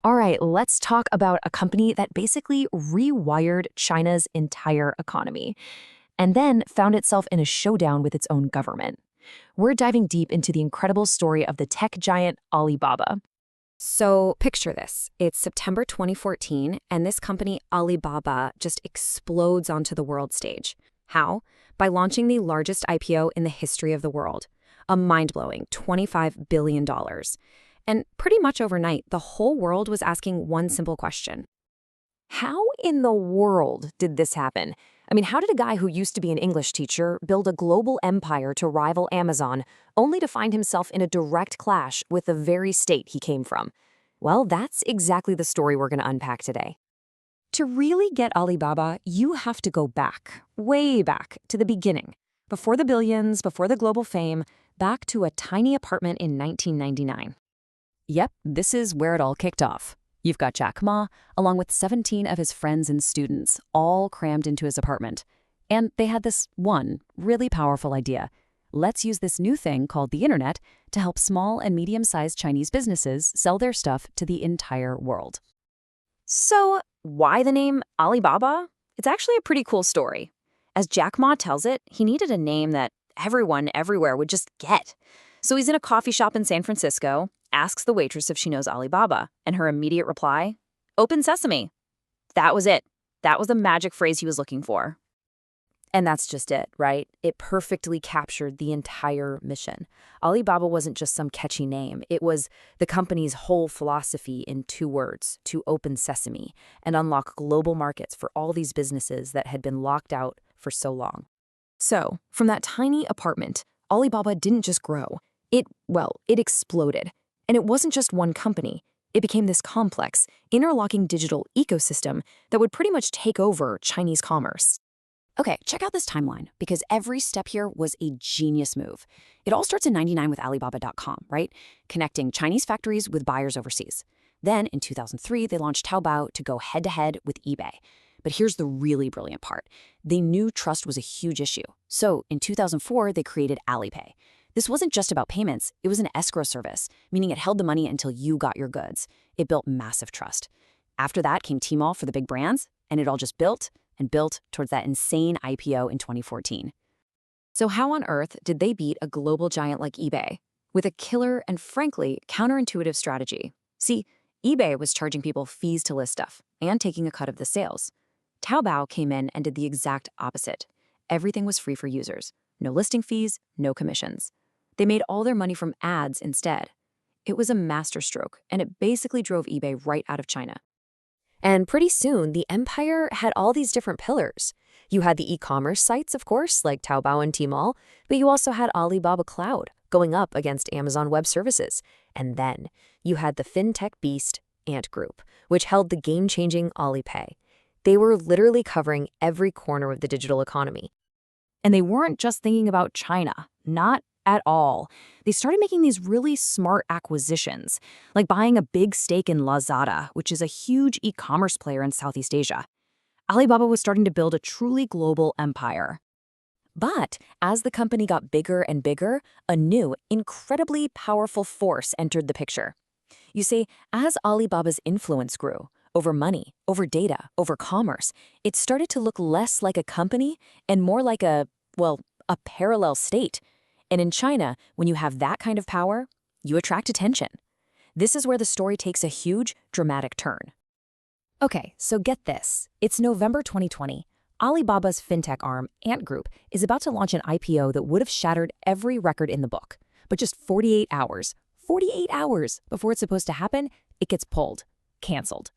All right, let's talk about a company that basically rewired China's entire economy and then found itself in a showdown with its own government. We're diving deep into the incredible story of the tech giant Alibaba. So picture this. It's September 2014, and this company, Alibaba, just explodes onto the world stage. How? By launching the largest IPO in the history of the world, a mind-blowing $25 billion. And pretty much overnight, the whole world was asking one simple question. How in the world did this happen? I mean, how did a guy who used to be an English teacher build a global empire to rival Amazon, only to find himself in a direct clash with the very state he came from? Well, that's exactly the story we're going to unpack today. To really get Alibaba, you have to go back, way back, to the beginning. Before the billions, before the global fame, back to a tiny apartment in 1999. Yep, this is where it all kicked off. You've got Jack Ma, along with 17 of his friends and students, all crammed into his apartment. And they had this one really powerful idea. Let's use this new thing called the internet to help small and medium-sized Chinese businesses sell their stuff to the entire world. So, why the name Alibaba? It's actually a pretty cool story. As Jack Ma tells it, he needed a name that everyone everywhere would just get. So he's in a coffee shop in San Francisco, asks the waitress if she knows Alibaba, and her immediate reply, "Open sesame." That was it. That was the magic phrase he was looking for. And that's just it, right? It perfectly captured the entire mission. Alibaba wasn't just some catchy name. It was the company's whole philosophy in 2 words: to open sesame and unlock global markets for all these businesses that had been locked out for so long. So, from that tiny apartment, Alibaba didn't just grow. It exploded. And it wasn't just one company. It became this complex, interlocking digital ecosystem that would pretty much take over Chinese commerce. Okay, check out this timeline, because every step here was a genius move. It all starts in '99 with Alibaba.com, right? Connecting Chinese factories with buyers overseas. Then, in 2003, they launched Taobao to go head-to-head with eBay. But here's the really brilliant part. They knew trust was a huge issue. So, in 2004, they created Alipay. This wasn't just about payments, it was an escrow service, meaning it held the money until you got your goods. It built massive trust. After that came Tmall for the big brands, and it all just built and built towards that insane IPO in 2014. So how on earth did they beat a global giant like eBay? With a killer and frankly counterintuitive strategy. See, eBay was charging people fees to list stuff and taking a cut of the sales. Taobao came in and did the exact opposite. Everything was free for users. No listing fees, no commissions. They made all their money from ads instead. It was a masterstroke, and it basically drove eBay right out of China. And pretty soon, the empire had all these different pillars. You had the e-commerce sites, of course, like Taobao and Tmall, but you also had Alibaba Cloud going up against Amazon Web Services. And then you had the fintech beast, Ant Group, which held the game-changing Alipay. They were literally covering every corner of the digital economy. And they weren't just thinking about China, not at all. They started making these really smart acquisitions, like buying a big stake in Lazada, which is a huge e-commerce player in Southeast Asia. Alibaba was starting to build a truly global empire. But as the company got bigger and bigger, a new, incredibly powerful force entered the picture. You see, as Alibaba's influence grew, over money, over data, over commerce, it started to look less like a company and more like a parallel state. And in China, when you have that kind of power, you attract attention. This is where the story takes a huge, dramatic turn. Okay, so get this. It's November 2020. Alibaba's fintech arm, Ant Group, is about to launch an IPO that would have shattered every record in the book. But just 48 hours before it's supposed to happen, it gets pulled, canceled.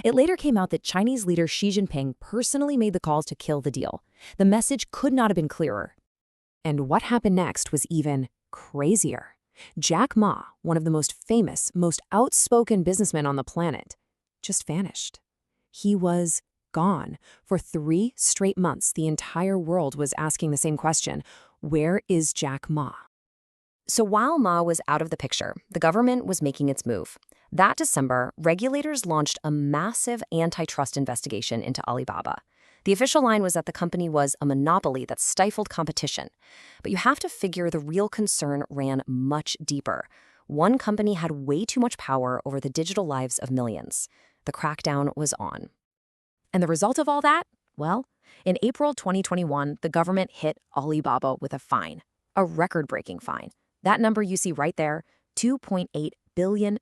It later came out that Chinese leader Xi Jinping personally made the calls to kill the deal. The message could not have been clearer. And what happened next was even crazier. Jack Ma, one of the most famous, most outspoken businessmen on the planet, just vanished. He was gone. For 3 straight months, the entire world was asking the same question: where is Jack Ma? So while Ma was out of the picture, the government was making its move. That December, regulators launched a massive antitrust investigation into Alibaba. The official line was that the company was a monopoly that stifled competition. But you have to figure the real concern ran much deeper. one company had way too much power over the digital lives of millions. The crackdown was on. And the result of all that? Well, in April 2021, the government hit Alibaba with a fine, a record-breaking fine. That number you see right there, $2.8 billion,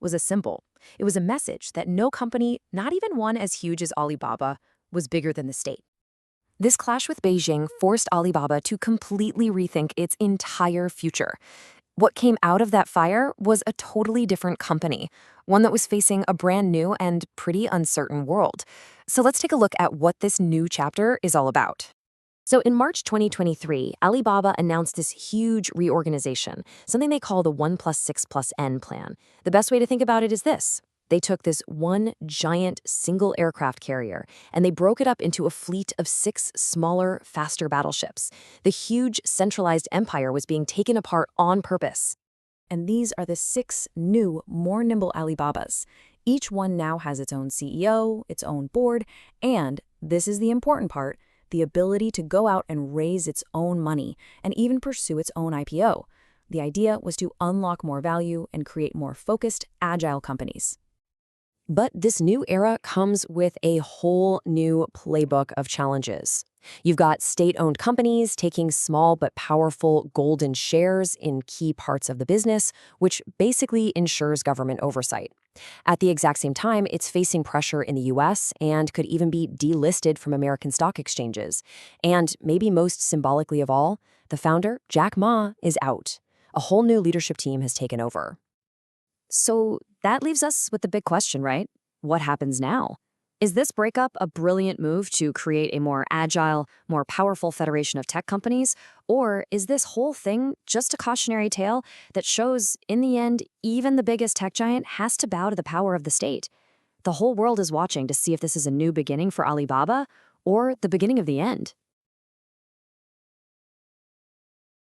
was a symbol. It was a message that no company, not even one as huge as Alibaba, was bigger than the state. This clash with Beijing forced Alibaba to completely rethink its entire future. What came out of that fire was a totally different company, one that was facing a brand new and pretty uncertain world. So let's take a look at what this new chapter is all about. So in March 2023, Alibaba announced this huge reorganization, something they call the 1+6+N plan. The best way to think about it is this. They took this one giant single aircraft carrier and they broke it up into a fleet of 6 smaller, faster battleships. The huge centralized empire was being taken apart on purpose. And these are the 6 new, more nimble Alibabas. Each one now has its own CEO, its own board, and, this is the important part, the ability to go out and raise its own money and even pursue its own IPO. The idea was to unlock more value and create more focused, agile companies. But this new era comes with a whole new playbook of challenges. You've got state-owned companies taking small but powerful golden shares in key parts of the business, which basically ensures government oversight. At the exact same time, it's facing pressure in the US and could even be delisted from American stock exchanges. And maybe most symbolically of all, the founder, Jack Ma, is out. A whole new leadership team has taken over. So that leaves us with the big question, right? What happens now? Is this breakup a brilliant move to create a more agile, more powerful federation of tech companies? Or is this whole thing just a cautionary tale that shows, in the end, even the biggest tech giant has to bow to the power of the state? The whole world is watching to see if this is a new beginning for Alibaba or the beginning of the end.